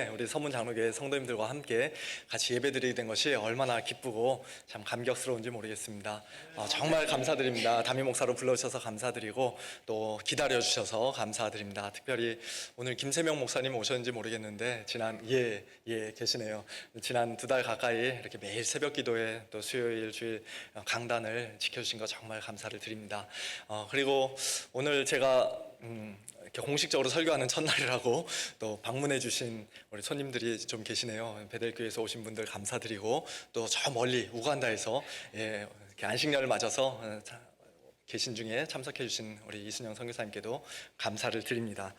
아침에 우리 서문 장로교회 성도님들과 함께 같이 예배드리게 된 것이 얼마나 기쁘고 참 감격스러운지 모르겠습니다. 정말 감사드립니다. 담임 목사로 불러주셔서 감사드리고 또 기다려주셔서 감사드립니다. 특별히 오늘 김세명 목사님 오셨는지 모르겠는데 계시네요. 지난 2달 가까이 이렇게 매일 새벽 기도회 또 수요일 주일 강단을 지켜주신 거 정말 감사를 드립니다. 그리고 오늘 제가 이렇게 공식적으로 설교하는 첫날이라고 또 방문해 주신 우리 손님들이 좀 계시네요. 베델교회에서 오신 분들 감사드리고 또 저 멀리 우간다에서 이렇게 안식년을 맞아서 계신 중에 참석해 주신 우리 이순영 선교사님께도 감사를 드립니다.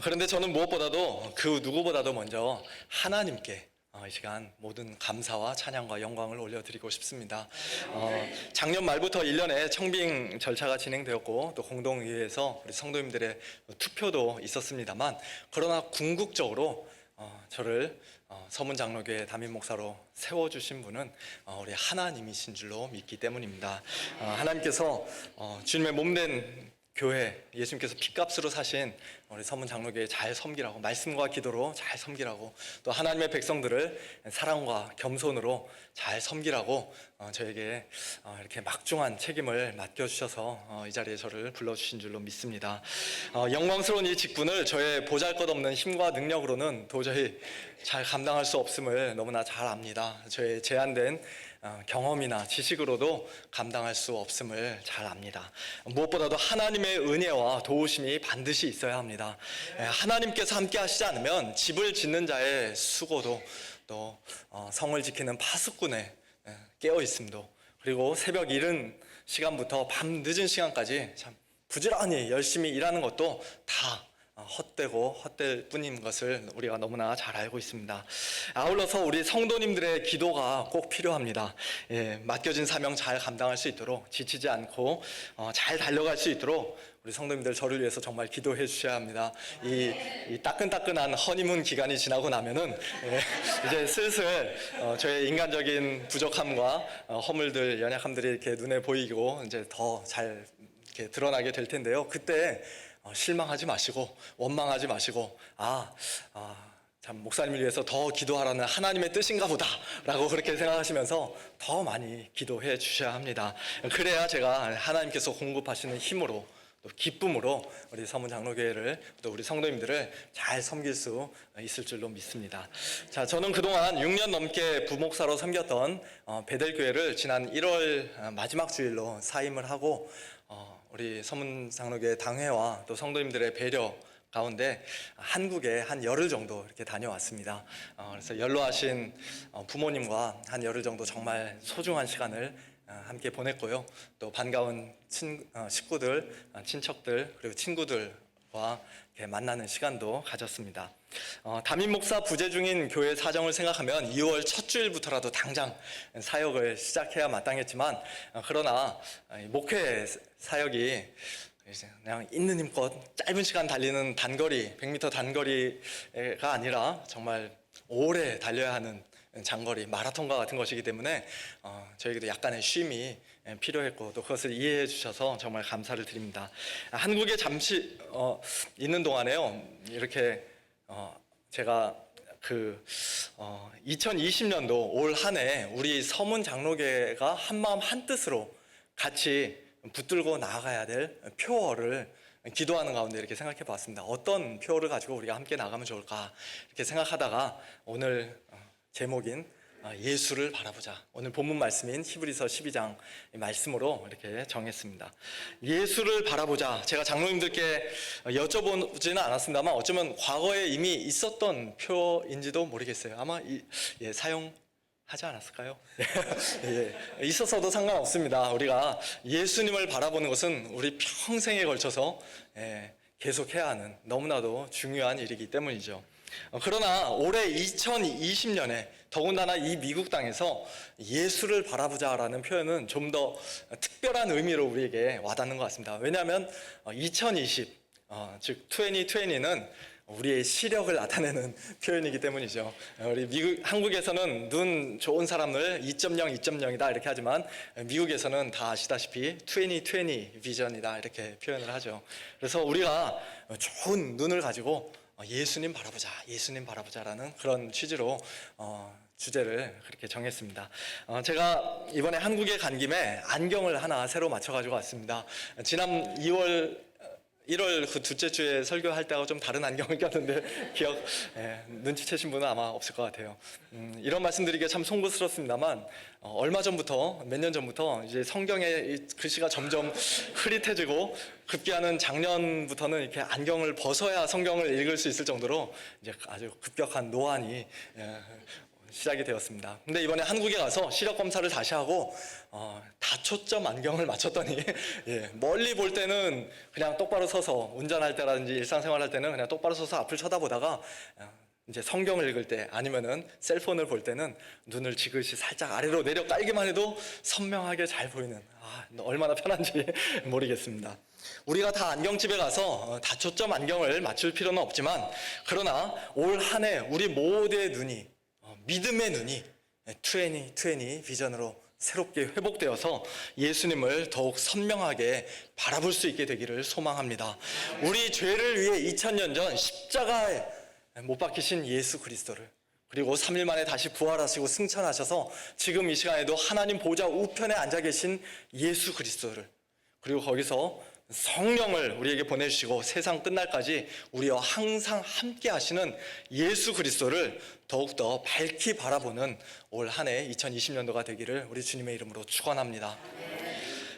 그런데 저는 무엇보다도 그 누구보다도 먼저 하나님께 이 시간 모든 감사와 찬양과 영광을 올려드리고 싶습니다. 작년 말부터 1년에 청빙 절차가 진행되었고 또 공동의회에서 우리 성도님들의 투표도 있었습니다만, 그러나 궁극적으로 저를 서문장로교회 담임 목사로 세워주신 분은 우리 하나님이신 줄로 믿기 때문입니다. 하나님께서 주님의 몸된 교회, 예수님께서 피값으로 사신 우리 서문장로교회 잘 섬기라고, 말씀과 기도로 잘 섬기라고, 또 하나님의 백성들을 사랑과 겸손으로 잘 섬기라고 저에게 이렇게 막중한 책임을 맡겨주셔서 이 자리에 저를 불러주신 줄로 믿습니다. 영광스러운 이 직분을 저의 보잘것없는 힘과 능력으로는 도저히 잘 감당할 수 없음을 너무나 잘 압니다. 저의 제한된 경험이나 지식으로도 감당할 수 없음을 잘 압니다. 무엇보다도 하나님의 은혜와 도우심이 반드시 있어야 합니다. 하나님께서 함께 하시지 않으면 집을 짓는 자의 수고도, 또 성을 지키는 파수꾼의 깨어 있음도, 그리고 새벽 이른 시간부터 밤 늦은 시간까지 참 부지런히 열심히 일하는 것도 다 헛되고 헛될 뿐인 것을 우리가 너무나 잘 알고 있습니다. 아울러서 우리 성도님들의 기도가 꼭 필요합니다. 맡겨진 사명 잘 감당할 수 있도록, 지치지 않고 잘 달려갈 수 있도록 우리 성도님들 저를 위해서 정말 기도해 주셔야 합니다. 이 따끈따끈한 허니문 기간이 지나고 나면은 이제 슬슬 저의 인간적인 부족함과 허물들, 연약함들이 이렇게 눈에 보이고 이제 더 잘 이렇게 드러나게 될 텐데요. 그때 실망하지 마시고 원망하지 마시고 참 목사님을 위해서 더 기도하라는 하나님의 뜻인가 보다 라고 그렇게 생각하시면서 더 많이 기도해 주셔야 합니다. 그래야 제가 하나님께서 공급하시는 힘으로 또 기쁨으로 우리 서문장로교회를, 또 우리 성도님들을 잘 섬길 수 있을 줄로 믿습니다. 자, 저는 그동안 6년 넘게 부목사로 섬겼던 베델교회를 지난 1월 마지막 주일로 사임을 하고 우리 서문장로교회 당회와 또 성도님들의 배려 가운데 한국에 한 열흘 정도 이렇게 다녀왔습니다. 그래서 연로하신 부모님과 한 열흘 정도 정말 소중한 시간을 함께 보냈고요. 또 반가운 식구들, 친척들, 그리고 친구들과 이렇게 만나는 시간도 가졌습니다. 담임 목사 부재 중인 교회 사정을 생각하면 2월 첫 주일부터라도 당장 사역을 시작해야 마땅했지만, 그러나 목회 사역이 그냥 있는 힘껏 짧은 시간 달리는 단거리, 100m 단거리가 아니라 정말 오래 달려야 하는 장거리, 마라톤과 같은 것이기 때문에 저에게도 약간의 쉼이 필요했고, 또 그것을 이해해 주셔서 정말 감사를 드립니다. 한국에 잠시 있는 동안에요, 이렇게 제가 2020년도 올 한 해 우리 서문 장로교회가 한마음 한뜻으로 같이 붙들고 나아가야 될 표어를 기도하는 가운데 이렇게 생각해 봤습니다. 어떤 표어를 가지고 우리가 함께 나가면 좋을까 이렇게 생각하다가 오늘 제목인 예수를 바라보자, 오늘 본문 말씀인 히브리서 12장 말씀으로 이렇게 정했습니다. 예수를 바라보자. 제가 장로님들께 여쭤보지는 않았습니다만 어쩌면 과거에 이미 있었던 표인지도 모르겠어요. 아마 사용하지 않았을까요? 있었어도 상관없습니다. 우리가 예수님을 바라보는 것은 우리 평생에 걸쳐서 계속해야 하는 너무나도 중요한 일이기 때문이죠. 그러나 올해 2020년에 더군다나 이 미국 땅에서 예수를 바라보자라는 표현은 좀 더 특별한 의미로 우리에게 와닿는 것 같습니다. 왜냐하면 2020, 즉 2020는 우리의 시력을 나타내는 표현이기 때문이죠. 우리 한국에서는 눈 좋은 사람을 2.0, 2.0이다 이렇게 하지만 미국에서는 다 아시다시피 20/20 비전이다 이렇게 표현을 하죠. 그래서 우리가 좋은 눈을 가지고 예수님 바라보자, 예수님 바라보자라는 그런 취지로 주제를 그렇게 정했습니다. 제가 이번에 한국에 간 김에 안경을 하나 새로 맞춰가지고 왔습니다. 지난 1월 그 둘째 주에 설교할 때하고 좀 다른 안경을 꼈는데 눈치채신 분은 아마 없을 것 같아요. 이런 말씀드리기가 참 송구스럽습니다만 얼마 전부터, 몇 년 전부터 이제 성경의 글씨가 점점 흐릿해지고 급기야는 작년부터는 이렇게 안경을 벗어야 성경을 읽을 수 있을 정도로 이제 아주 급격한 노안이 시작이 되었습니다. 근데 이번에 한국에 가서 시력 검사를 다시 하고 다초점 안경을 맞췄더니 멀리 볼 때는 그냥 똑바로 서서 운전할 때라든지 일상생활 할 때는 그냥 똑바로 서서 앞을 쳐다보다가 이제 성경을 읽을 때 아니면은 셀폰을 볼 때는 눈을 지그시 살짝 아래로 내려 깔기만 해도 선명하게 잘 보이는, 얼마나 편한지 모르겠습니다. 우리가 다 안경집에 가서 다초점 안경을 맞출 필요는 없지만, 그러나 올 한 해 우리 모두의 눈이, 믿음의 눈이 2020 비전으로 새롭게 회복되어서 예수님을 더욱 선명하게 바라볼 수 있게 되기를 소망합니다. 우리 죄를 위해 2000년 전 십자가에 못 박히신 예수 그리스도를, 그리고 3일 만에 다시 부활하시고 승천하셔서 지금 이 시간에도 하나님 보좌 우편에 앉아 계신 예수 그리스도를, 그리고 거기서 성령을 우리에게 보내주시고 세상 끝날까지 우리와 항상 함께 하시는 예수 그리스도를 더욱더 밝히 바라보는 올 한 해 2020년도가 되기를 우리 주님의 이름으로 축원합니다.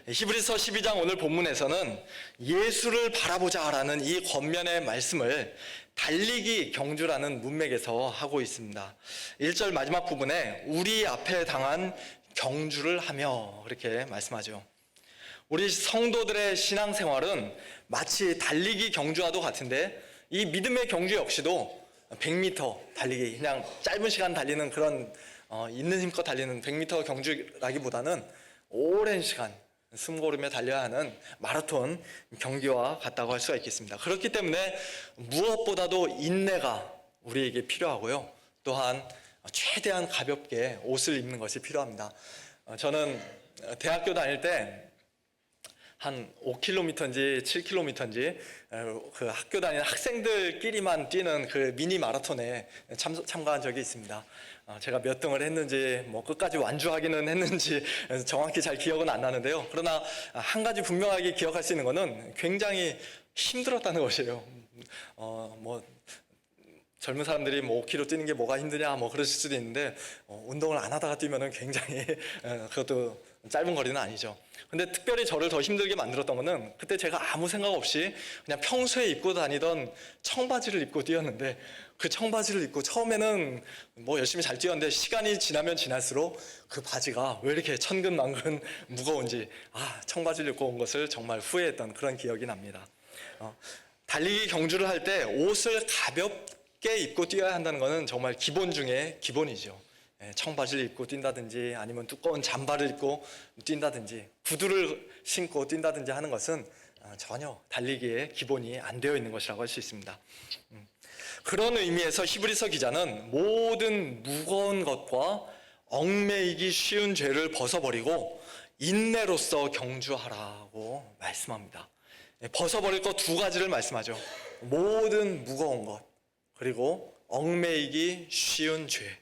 히브리서 12장 오늘 본문에서는 예수를 바라보자라는 이 권면의 말씀을 달리기 경주라는 문맥에서 하고 있습니다. 1절 마지막 부분에 우리 앞에 당한 경주를 하며 이렇게 말씀하죠. 우리 성도들의 신앙생활은 마치 달리기 경주와도 같은데, 이 믿음의 경주 역시도 100m 달리기, 그냥 짧은 시간 달리는 그런 있는 힘껏 달리는 100m 경주라기보다는 오랜 시간 숨 고르며 달려야 하는 마라톤 경기와 같다고 할 수가 있겠습니다. 그렇기 때문에 무엇보다도 인내가 우리에게 필요하고요, 또한 최대한 가볍게 옷을 입는 것이 필요합니다. 저는 대학교 다닐 때 한 5km인지 7km인지 그 학교 다니는 학생들끼리만 뛰는 그 미니 마라톤에 참가한 적이 있습니다. 제가 몇 등을 했는지 끝까지 완주하기는 했는지 정확히 잘 기억은 안 나는데요. 그러나 한 가지 분명하게 기억할 수 있는 것은 굉장히 힘들었다는 것이에요. 젊은 사람들이 5km 뛰는 게 뭐가 힘드냐 그러실 수도 있는데, 운동을 안 하다가 뛰면은 굉장히 그것도 짧은 거리는 아니죠. 근데 특별히 저를 더 힘들게 만들었던 거는, 그때 제가 아무 생각 없이 그냥 평소에 입고 다니던 청바지를 입고 뛰었는데, 그 청바지를 입고 처음에는 열심히 잘 뛰었는데 시간이 지나면 지날수록 그 바지가 왜 이렇게 천근만근 무거운지, 청바지를 입고 온 것을 정말 후회했던 그런 기억이 납니다. 달리기 경주를 할 때 옷을 가볍게 입고 뛰어야 한다는 것은 정말 기본 중에 기본이죠. 청바지를 입고 뛴다든지 아니면 두꺼운 잠바를 입고 뛴다든지 구두를 신고 뛴다든지 하는 것은 전혀 달리기에 기본이 안 되어 있는 것이라고 할 수 있습니다. 그런 의미에서 히브리서 기자는 모든 무거운 것과 얽매이기 쉬운 죄를 벗어버리고 인내로써 경주하라고 말씀합니다. 벗어버릴 것 두 가지를 말씀하죠. 모든 무거운 것, 그리고 얽매이기 쉬운 죄.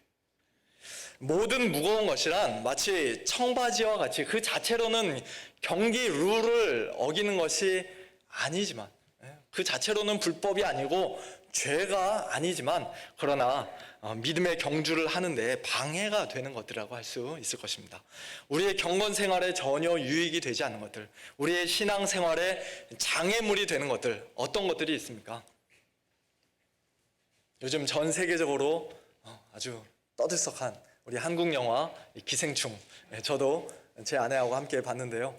모든 무거운 것이란 마치 청바지와 같이 그 자체로는 경기 룰을 어기는 것이 아니지만, 그 자체로는 불법이 아니고 죄가 아니지만, 그러나 믿음의 경주를 하는데 방해가 되는 것들이라고 할 수 있을 것입니다. 우리의 경건 생활에 전혀 유익이 되지 않는 것들, 우리의 신앙 생활에 장애물이 되는 것들, 어떤 것들이 있습니까? 요즘 전 세계적으로 아주 떠들썩한 우리 한국 영화 기생충, 저도 제 아내하고 함께 봤는데요.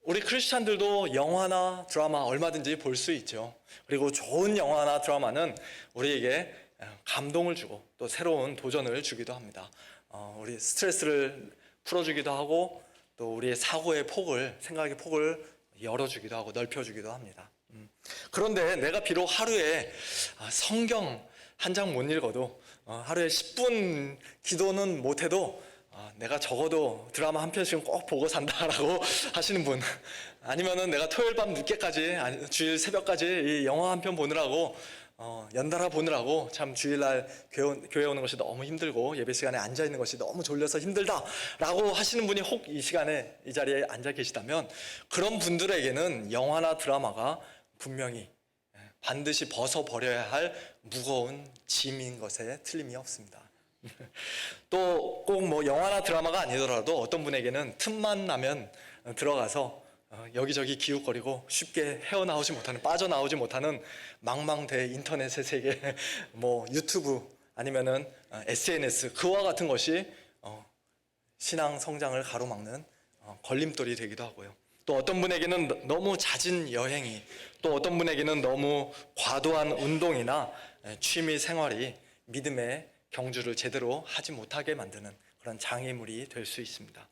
우리 크리스찬들도 영화나 드라마 얼마든지 볼 수 있죠. 그리고 좋은 영화나 드라마는 우리에게 감동을 주고 또 새로운 도전을 주기도 합니다. 우리 스트레스를 풀어주기도 하고 또 우리의 사고의 폭을, 생각의 폭을 열어주기도 하고 넓혀주기도 합니다. 그런데 내가 비록 하루에 성경 한 장 못 읽어도, 하루에 10분 기도는 못해도 내가 적어도 드라마 한 편씩은 꼭 보고 산다라고 하시는 분, 아니면은 내가 토요일 밤 늦게까지, 주일 새벽까지 이 영화 한 편 보느라고 연달아 보느라고 참 주일날 교회 오는 것이 너무 힘들고 예배 시간에 앉아 있는 것이 너무 졸려서 힘들다라고 하시는 분이 혹 이 시간에 이 자리에 앉아 계시다면, 그런 분들에게는 영화나 드라마가 분명히 반드시 벗어버려야 할 무거운 짐인 것에 틀림이 없습니다. 또 꼭 뭐 영화나 드라마가 아니더라도 어떤 분에게는 틈만 나면 들어가서 여기저기 기웃거리고 쉽게 헤어나오지 못하는, 빠져나오지 못하는 망망대 인터넷의 세계, 뭐 유튜브 아니면은 SNS, 그와 같은 것이 신앙 성장을 가로막는 걸림돌이 되기도 하고요. 또 어떤 분에게는 너무 잦은 여행이, 또 어떤 분에게는 너무 과도한 운동이나 취미 생활이 믿음의 경주를 제대로 하지 못하게 만드는 그런 장애물이 될 수 있습니다.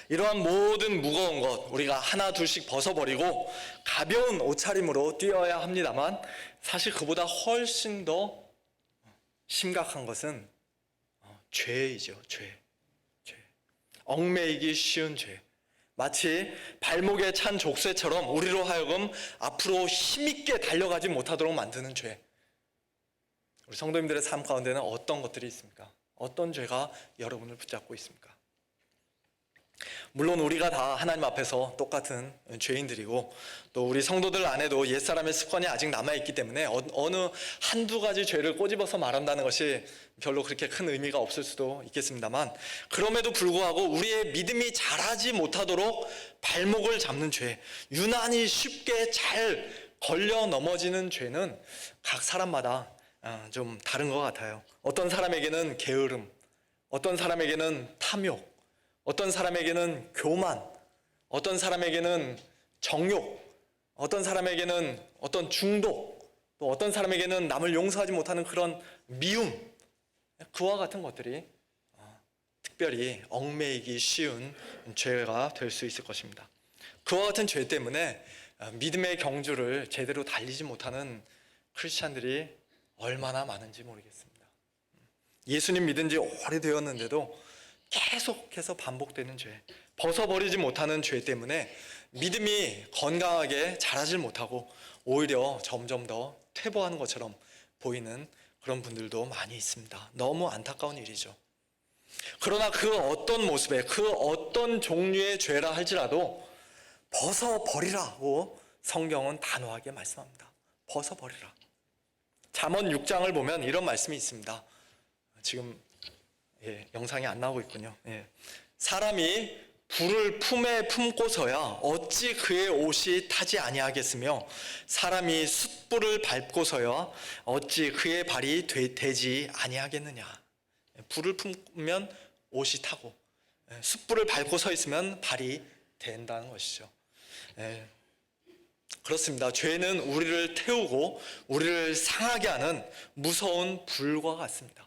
이러한 모든 무거운 것 우리가 하나 둘씩 벗어버리고 가벼운 옷차림으로 뛰어야 합니다만, 사실 그보다 훨씬 더 심각한 것은 죄이죠. 죄. 얽매이기 쉬운 죄. 마치 발목에 찬 족쇄처럼 우리로 하여금 앞으로 힘있게 달려가지 못하도록 만드는 죄. 우리 성도님들의 삶 가운데는 어떤 것들이 있습니까? 어떤 죄가 여러분을 붙잡고 있습니까? 물론 우리가 다 하나님 앞에서 똑같은 죄인들이고, 또 우리 성도들 안에도 옛사람의 습관이 아직 남아있기 때문에 어느 한두 가지 죄를 꼬집어서 말한다는 것이 별로 그렇게 큰 의미가 없을 수도 있겠습니다만, 그럼에도 불구하고 우리의 믿음이 자라지 못하도록 발목을 잡는 죄, 유난히 쉽게 잘 걸려 넘어지는 죄는 각 사람마다 좀 다른 것 같아요. 어떤 사람에게는 게으름, 어떤 사람에게는 탐욕, 어떤 사람에게는 교만, 어떤 사람에게는 정욕, 어떤 사람에게는 어떤 중독, 또 어떤 사람에게는 남을 용서하지 못하는 그런 미움, 그와 같은 것들이 특별히 얽매이기 쉬운 죄가 될 수 있을 것입니다. 그와 같은 죄 때문에 믿음의 경주를 제대로 달리지 못하는 크리스찬들이 얼마나 많은지 모르겠습니다. 예수님 믿은 지 오래되었는데도 계속해서 반복되는 죄, 벗어버리지 못하는 죄 때문에 믿음이 건강하게 자라질 못하고 오히려 점점 더 퇴보하는 것처럼 보이는 그런 분들도 많이 있습니다. 너무 안타까운 일이죠. 그러나 그 어떤 모습의, 그 어떤 종류의 죄라 할지라도 벗어버리라고 성경은 단호하게 말씀합니다. 벗어버리라. 잠언 6장을 보면 이런 말씀이 있습니다. 지금 영상이 안 나오고 있군요. 사람이 불을 품에 품고서야 어찌 그의 옷이 타지 아니하겠으며, 사람이 숯불을 밟고서야 어찌 그의 발이 되지 아니하겠느냐. 불을 품으면 옷이 타고, 숯불을 밟고 서 있으면 발이 된다는 것이죠. 그렇습니다. 죄는 우리를 태우고 우리를 상하게 하는 무서운 불과 같습니다.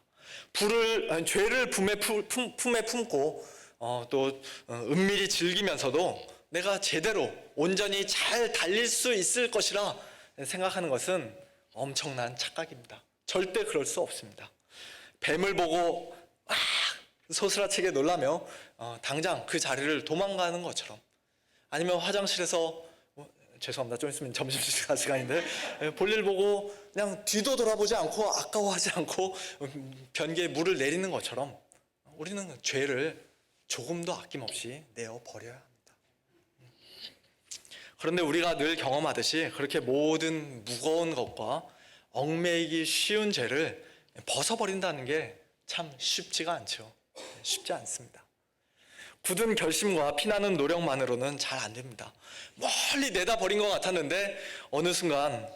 죄를 품에 품고 또 은밀히 즐기면서도 내가 제대로 온전히 잘 달릴 수 있을 것이라 생각하는 것은 엄청난 착각입니다. 절대 그럴 수 없습니다. 뱀을 보고 소스라치게 놀라며 당장 그 자리를 도망가는 것처럼, 아니면 화장실에서 죄송합니다. 좀 있으면 점심시간 시간인데 볼일 보고 그냥 뒤도 돌아보지 않고 아까워하지 않고 변기에 물을 내리는 것처럼 우리는 죄를 조금도 아낌없이 내어 버려야 합니다. 그런데 우리가 늘 경험하듯이 그렇게 모든 무거운 것과 얽매이기 쉬운 죄를 벗어버린다는 게 참 쉽지가 않죠. 쉽지 않습니다. 굳은 결심과 피나는 노력만으로는 잘 안 됩니다. 멀리 내다버린 것 같았는데 어느 순간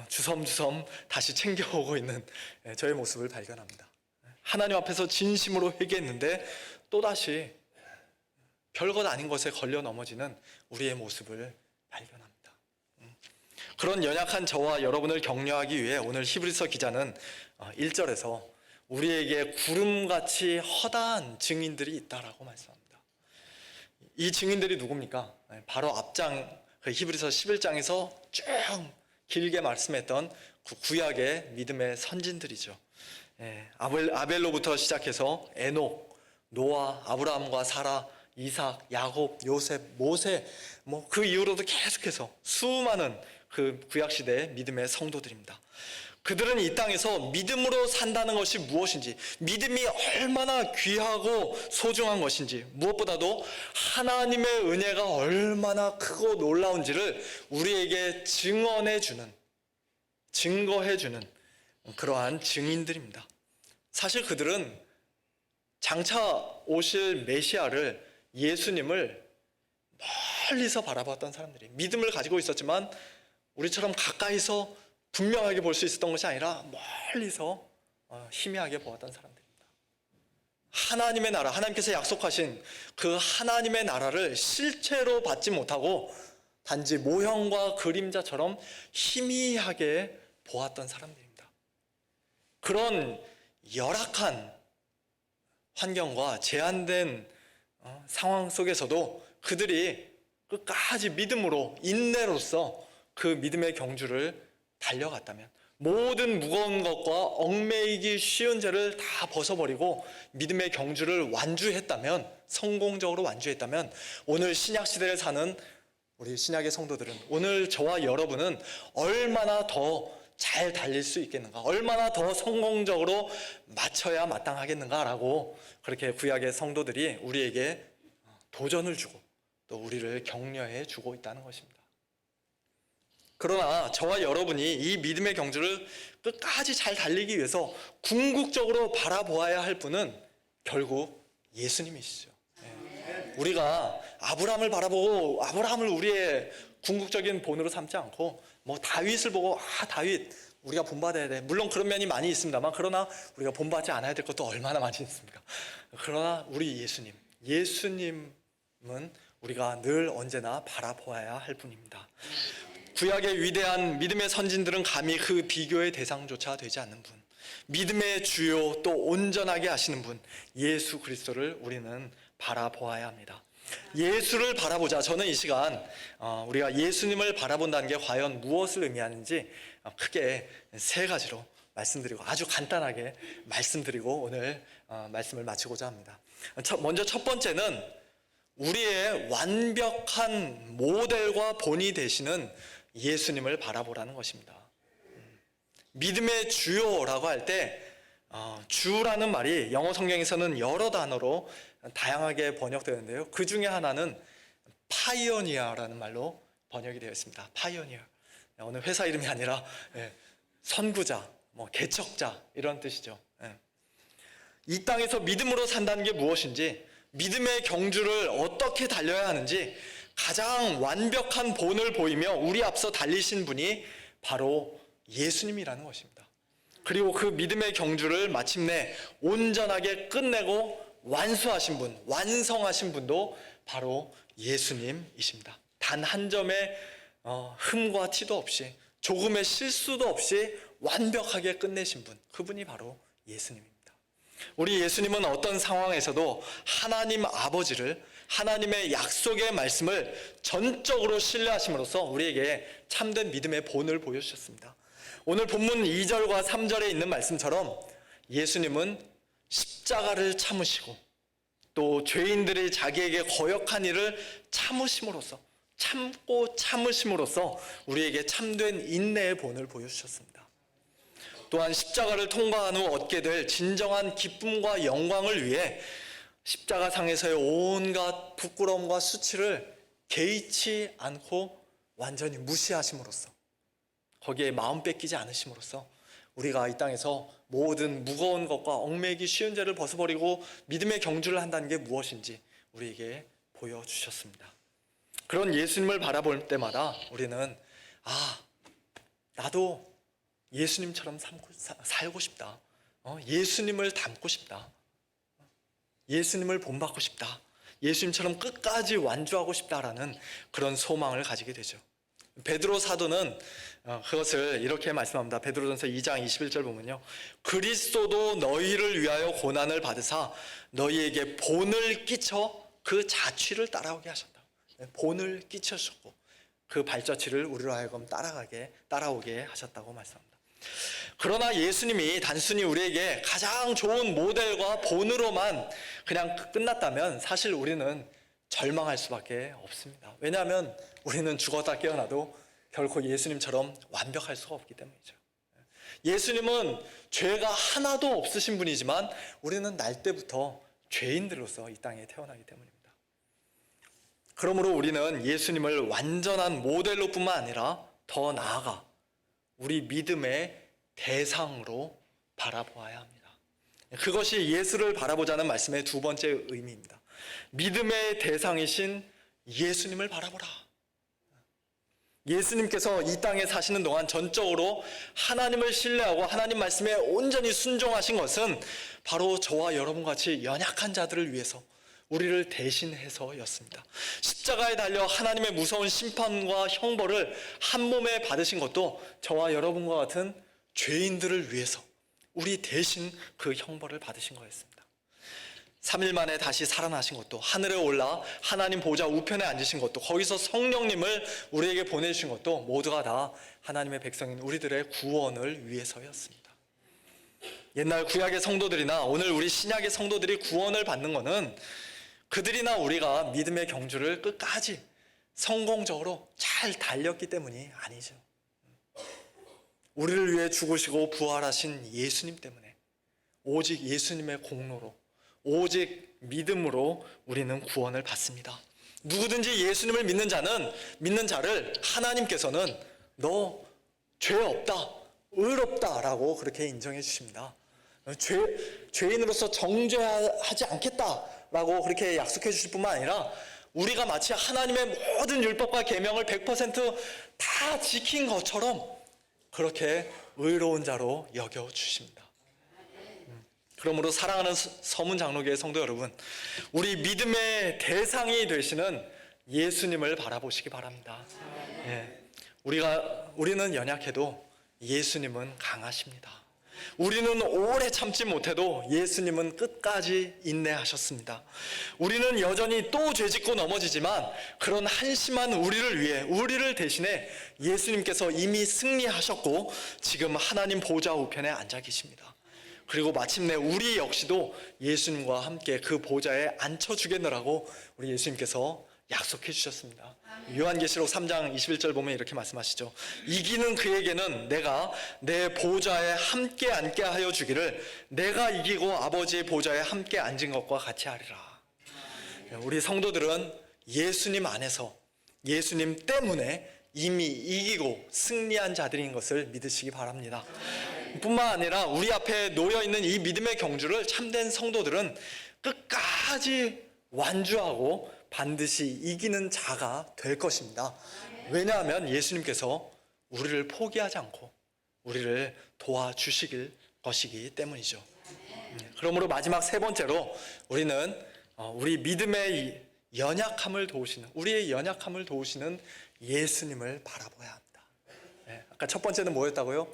주섬주섬 다시 챙겨오고 있는 저의 모습을 발견합니다. 하나님 앞에서 진심으로 회개했는데 또다시 별것 아닌 것에 걸려 넘어지는 우리의 모습을 발견합니다. 그런 연약한 저와 여러분을 격려하기 위해 오늘 히브리서 기자는 1절에서 우리에게 구름같이 허다한 증인들이 있다라고 말씀합니다. 이 증인들이 누굽니까? 바로 앞장 히브리서 11장에서 쭉 길게 말씀했던 그 구약의 믿음의 선진들이죠. 아벨로부터 시작해서 에녹, 노아, 아브라함과 사라, 이삭, 야곱, 요셉, 모세, 그 이후로도 계속해서 수많은 그 구약시대의 믿음의 성도들입니다. 그들은 이 땅에서 믿음으로 산다는 것이 무엇인지, 믿음이 얼마나 귀하고 소중한 것인지, 무엇보다도 하나님의 은혜가 얼마나 크고 놀라운지를 우리에게 증거해주는 그러한 증인들입니다. 사실 그들은 장차 오실 메시아를, 예수님을 멀리서 바라봤던 사람들이, 믿음을 가지고 있었지만 우리처럼 가까이서 분명하게 볼 수 있었던 것이 아니라 멀리서 희미하게 보았던 사람들입니다. 하나님의 나라, 하나님께서 약속하신 그 하나님의 나라를 실체로 받지 못하고 단지 모형과 그림자처럼 희미하게 보았던 사람들입니다. 그런 열악한 환경과 제한된 상황 속에서도 그들이 끝까지 믿음으로, 인내로서 그 믿음의 경주를 달려갔다면, 모든 무거운 것과 얽매이기 쉬운 죄를 다 벗어버리고 믿음의 경주를 완주했다면, 성공적으로 완주했다면, 오늘 신약시대를 사는 우리 신약의 성도들은, 오늘 저와 여러분은 얼마나 더 잘 달릴 수 있겠는가, 얼마나 더 성공적으로 맞춰야 마땅하겠는가라고, 그렇게 구약의 성도들이 우리에게 도전을 주고 또 우리를 격려해 주고 있다는 것입니다. 그러나 저와 여러분이 이 믿음의 경주를 끝까지 잘 달리기 위해서 궁극적으로 바라보아야 할 분은 결국 예수님이시죠. 우리가 아브라함을 바라보고 아브라함을 우리의 궁극적인 본으로 삼지 않고 다윗을 보고 다윗 우리가 본받아야 돼. 물론 그런 면이 많이 있습니다만, 그러나 우리가 본받지 않아야 될 것도 얼마나 많이 있습니까? 그러나 우리 예수님은 우리가 늘 언제나 바라보아야 할 분입니다. 구약의 위대한 믿음의 선진들은 감히 그 비교의 대상조차 되지 않는 분, 믿음의 주요 또 온전하게 하시는 분, 예수 그리스도를 우리는 바라보아야 합니다. 예수를 바라보자. 저는 이 시간 우리가 예수님을 바라본다는 게 과연 무엇을 의미하는지 크게 세 가지로 말씀드리고, 아주 간단하게 말씀드리고 오늘 말씀을 마치고자 합니다. 먼저 첫 번째는 우리의 완벽한 모델과 본이 되시는 예수님을 바라보라는 것입니다. 믿음의 주요라고 할 때 주라는 말이 영어 성경에서는 여러 단어로 다양하게 번역되는데요, 그 중에 하나는 파이오니어라는 말로 번역이 되어 있습니다. 파이오니어, 어느 회사 이름이 아니라 선구자, 개척자 이런 뜻이죠. 이 땅에서 믿음으로 산다는 게 무엇인지, 믿음의 경주를 어떻게 달려야 하는지 가장 완벽한 본을 보이며 우리 앞서 달리신 분이 바로 예수님이라는 것입니다. 그리고 그 믿음의 경주를 마침내 온전하게 끝내고 완수하신 분, 완성하신 분도 바로 예수님이십니다. 단 한 점의 흠과 티도 없이, 조금의 실수도 없이 완벽하게 끝내신 분, 그분이 바로 예수님입니다. 우리 예수님은 어떤 상황에서도 하나님 아버지를, 하나님의 약속의 말씀을 전적으로 신뢰하심으로써 우리에게 참된 믿음의 본을 보여주셨습니다. 오늘 본문 2절과 3절에 있는 말씀처럼 예수님은 십자가를 참으시고 또 죄인들이 자기에게 거역한 일을 참으심으로써 우리에게 참된 인내의 본을 보여주셨습니다. 또한 십자가를 통과한 후 얻게 될 진정한 기쁨과 영광을 위해 십자가상에서의 온갖 부끄러움과 수치를 개의치 않고 완전히 무시하심으로써, 거기에 마음 뺏기지 않으심으로써 우리가 이 땅에서 모든 무거운 것과 얽매이기 쉬운 죄를 벗어버리고 믿음의 경주를 한다는 게 무엇인지 우리에게 보여주셨습니다. 그런 예수님을 바라볼 때마다 우리는 나도 예수님처럼 살고 싶다. 예수님을 닮고 싶다. 예수님을 본받고 싶다. 예수님처럼 끝까지 완주하고 싶다라는 그런 소망을 가지게 되죠. 베드로 사도는 그것을 이렇게 말씀합니다. 베드로전서 2장 21절 보면요, 그리스도도 너희를 위하여 고난을 받으사 너희에게 본을 끼쳐 그 자취를 따라오게 하셨다. 본을 끼쳐주셨고 그 발자취를 우리로 하여금 따라오게 하셨다고 말씀합니다. 그러나 예수님이 단순히 우리에게 가장 좋은 모델과 본으로만 그냥 끝났다면 사실 우리는 절망할 수밖에 없습니다. 왜냐하면 우리는 죽었다 깨어나도 결코 예수님처럼 완벽할 수가 없기 때문이죠. 예수님은 죄가 하나도 없으신 분이지만 우리는 날 때부터 죄인들로서 이 땅에 태어나기 때문입니다. 그러므로 우리는 예수님을 완전한 모델로 뿐만 아니라 더 나아가 우리 믿음의 대상으로 바라보아야 합니다. 그것이 예수를 바라보자는 말씀의 두 번째 의미입니다. 믿음의 대상이신 예수님을 바라보라. 예수님께서 이 땅에 사시는 동안 전적으로 하나님을 신뢰하고 하나님 말씀에 온전히 순종하신 것은 바로 저와 여러분같이 연약한 자들을 위해서 우리를 대신해서였습니다. 십자가에 달려 하나님의 무서운 심판과 형벌을 한 몸에 받으신 것도 저와 여러분과 같은 죄인들을 위해서 우리 대신 그 형벌을 받으신 거였습니다. 3일 만에 다시 살아나신 것도, 하늘에 올라 하나님 보좌 우편에 앉으신 것도, 거기서 성령님을 우리에게 보내주신 것도 모두가 다 하나님의 백성인 우리들의 구원을 위해서였습니다. 옛날 구약의 성도들이나 오늘 우리 신약의 성도들이 구원을 받는 것은 그들이나 우리가 믿음의 경주를 끝까지 성공적으로 잘 달렸기 때문이 아니죠. 우리를 위해 죽으시고 부활하신 예수님 때문에, 오직 예수님의 공로로, 오직 믿음으로 우리는 구원을 받습니다. 누구든지 예수님을 믿는 자를 하나님께서는 너 죄 없다, 의롭다 라고 그렇게 인정해 주십니다. 죄인으로서 정죄하지 않겠다라고 그렇게 약속해 주실 뿐만 아니라 우리가 마치 하나님의 모든 율법과 계명을 100% 지킨 것처럼 그렇게 의로운 자로 여겨 주십니다. 그러므로 사랑하는 서문 장로교회 성도 여러분, 우리 믿음의 대상이 되시는 예수님을 바라보시기 바랍니다. 우리는 연약해도 예수님은 강하십니다. 우리는 오래 참지 못해도 예수님은 끝까지 인내하셨습니다. 우리는 여전히 또 죄짓고 넘어지지만 그런 한심한 우리를 위해, 우리를 대신해 예수님께서 이미 승리하셨고 지금 하나님 보좌 우편에 앉아 계십니다. 그리고 마침내 우리 역시도 예수님과 함께 그 보좌에 앉혀주겠노라고 우리 예수님께서 약속해 주셨습니다. 요한계시록 3장 21절 보면 이렇게 말씀하시죠. 이기는 그에게는 내가 내 보좌에 함께 앉게 하여 주기를, 내가 이기고 아버지의 보좌에 함께 앉은 것과 같이 하리라. 우리 성도들은 예수님 안에서, 예수님 때문에 이미 이기고 승리한 자들인 것을 믿으시기 바랍니다. 뿐만 아니라 우리 앞에 놓여있는 이 믿음의 경주를 참된 성도들은 끝까지 완주하고 반드시 이기는 자가 될 것입니다. 왜냐하면 예수님께서 우리를 포기하지 않고 우리를 도와주시길 것이기 때문이죠. 그러므로 마지막 세 번째로 우리는 우리 믿음의 연약함을 도우시는, 우리의 연약함을 도우시는 예수님을 바라봐야 합니다. 아까 첫 번째는 뭐였다고요?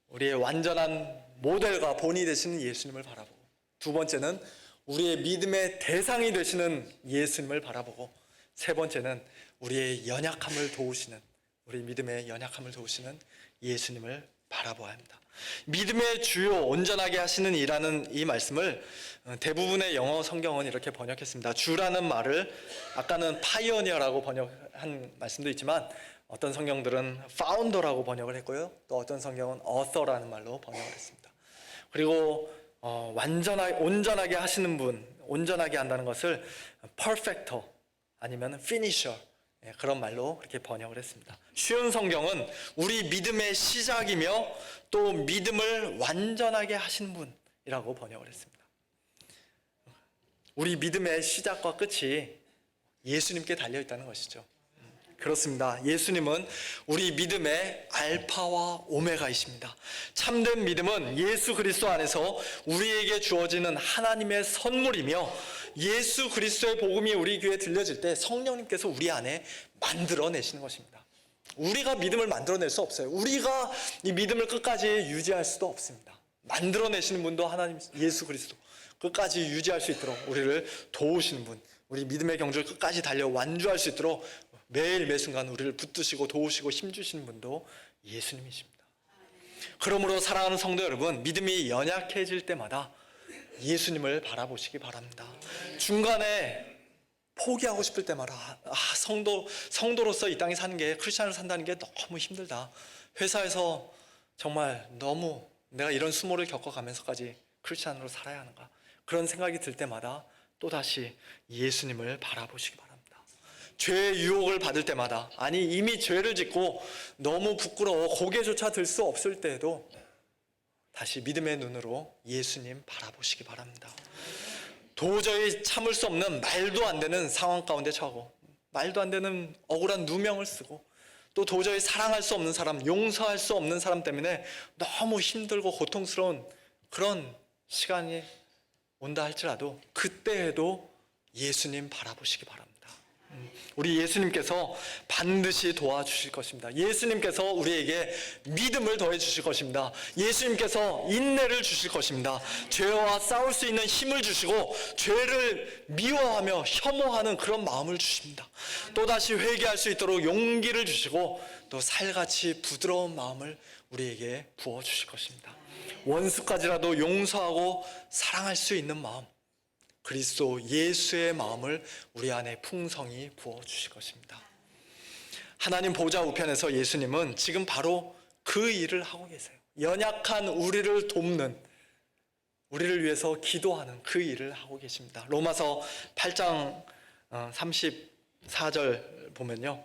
우리의 완전한 모델과 본이 되시는 예수님을 바라보고, 두 번째는 우리의 믿음의 대상이 되시는 예수님을 바라보고, 세 번째는 우리의 연약함을 도우시는, 우리 믿음의 연약함을 도우시는 예수님을 바라보아야 합니다. 믿음의 주요 온전하게 하시는 이라는 이 말씀을 대부분의 영어 성경은 이렇게 번역했습니다. 주라는 말을 아까는 파이오니어라고 번역한 말씀도 있지만 어떤 성경들은 파운더라고 번역을 했고요. 또 어떤 성경은 author라는 말로 번역을 했습니다. 그리고 온전하게 하시는 분, 온전하게 한다는 것을 perfecter 아니면 finisher, 그런 말로 그렇게 번역을 했습니다. 쉬운 성경은 우리 믿음의 시작이며 또 믿음을 완전하게 하신 분이라고 번역을 했습니다. 우리 믿음의 시작과 끝이 예수님께 달려있다는 것이죠. 그렇습니다. 예수님은 우리 믿음의 알파와 오메가이십니다. 참된 믿음은 예수 그리스도 안에서 우리에게 주어지는 하나님의 선물이며, 예수 그리스도의 복음이 우리 귀에 들려질 때 성령님께서 우리 안에 만들어내시는 것입니다. 우리가 믿음을 만들어낼 수 없어요. 우리가 이 믿음을 끝까지 유지할 수도 없습니다. 만들어내시는 분도 하나님, 예수 그리스도, 끝까지 유지할 수 있도록 우리를 도우시는 분, 우리 믿음의 경주를 끝까지 달려 완주할 수 있도록 매일 매순간 우리를 붙드시고 도우시고 힘주시는 분도 예수님이십니다. 그러므로 사랑하는 성도 여러분, 믿음이 연약해질 때마다 예수님을 바라보시기 바랍니다. 중간에 포기하고 싶을 때마다 성도로서 이 땅에 사는 게, 크리스찬으로 산다는 게 너무 힘들다. 회사에서 정말 너무 내가 이런 수모를 겪어가면서까지 크리스찬으로 살아야 하는가, 그런 생각이 들 때마다 또다시 예수님을 바라보시기 바랍니다. 죄의 유혹을 받을 때마다, 아니 이미 죄를 짓고 너무 부끄러워 고개조차 들 수 없을 때에도 다시 믿음의 눈으로 예수님 바라보시기 바랍니다. 도저히 참을 수 없는 말도 안 되는 상황 가운데 처하고, 말도 안 되는 억울한 누명을 쓰고, 또 도저히 사랑할 수 없는 사람, 용서할 수 없는 사람 때문에 너무 힘들고 고통스러운 그런 시간이 온다 할지라도 그때에도 예수님 바라보시기 바랍니다. 우리 예수님께서 반드시 도와주실 것입니다. 예수님께서 우리에게 믿음을 더해 주실 것입니다. 예수님께서 인내를 주실 것입니다. 죄와 싸울 수 있는 힘을 주시고, 죄를 미워하며 혐오하는 그런 마음을 주십니다. 또다시 회개할 수 있도록 용기를 주시고, 또 살같이 부드러운 마음을 우리에게 부어주실 것입니다. 원수까지라도 용서하고 사랑할 수 있는 마음, 그리스도 예수의 마음을 우리 안에 풍성히 부어주실 것입니다. 하나님 보좌 우편에서 예수님은 지금 바로 그 일을 하고 계세요. 연약한 우리를 돕는, 우리를 위해서 기도하는 그 일을 하고 계십니다. 로마서 8장 34절 보면요,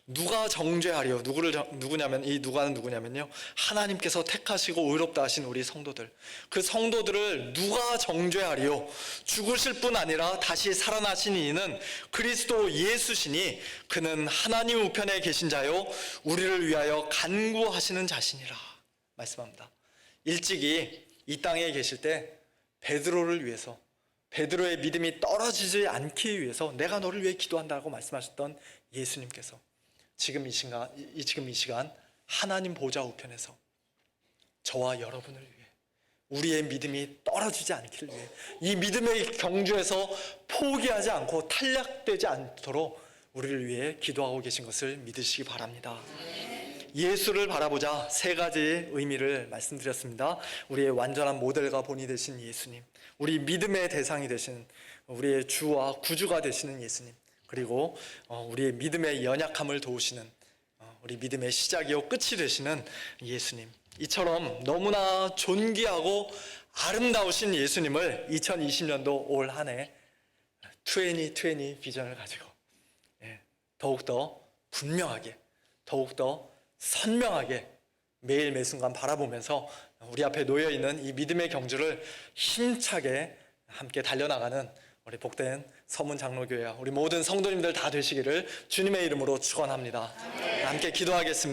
누가 정죄하리요? 누구냐면, 이 누가는 누구냐면요, 하나님께서 택하시고 의롭다 하신 우리 성도들, 그 성도들을 누가 정죄하리요? 죽으실 뿐 아니라 다시 살아나신 이는 그리스도 예수시니 그는 하나님 우편에 계신 자요 우리를 위하여 간구하시는 자시니라 말씀합니다. 일찍이 이 땅에 계실 때 베드로를 위해서, 베드로의 믿음이 떨어지지 않기 위해서 내가 너를 위해 기도한다고 말씀하셨던 예수님께서 지금 이 시간 하나님 보좌 우편에서 저와 여러분을 위해, 우리의 믿음이 떨어지지 않기를 위해, 이 믿음의 경주에서 포기하지 않고 탈락되지 않도록 우리를 위해 기도하고 계신 것을 믿으시기 바랍니다. 예수를 바라보자, 세 가지 의미를 말씀드렸습니다. 우리의 완전한 모델과 본이 되신 예수님, 우리 믿음의 대상이 되신 우리의 주와 구주가 되시는 예수님, 그리고 우리의 믿음의 연약함을 도우시는, 우리 믿음의 시작이요 끝이 되시는 예수님, 이처럼 너무나 존귀하고 아름다우신 예수님을 2020년도 올 한 해 2020 비전을 가지고 더욱더 분명하게, 더욱더 선명하게 매일 매순간 바라보면서 우리 앞에 놓여있는 이 믿음의 경주를 힘차게 함께 달려나가는 우리 복된 서문 장로교회와 우리 모든 성도님들 다 되시기를 주님의 이름으로 축원합니다. 함께 기도하겠습니다.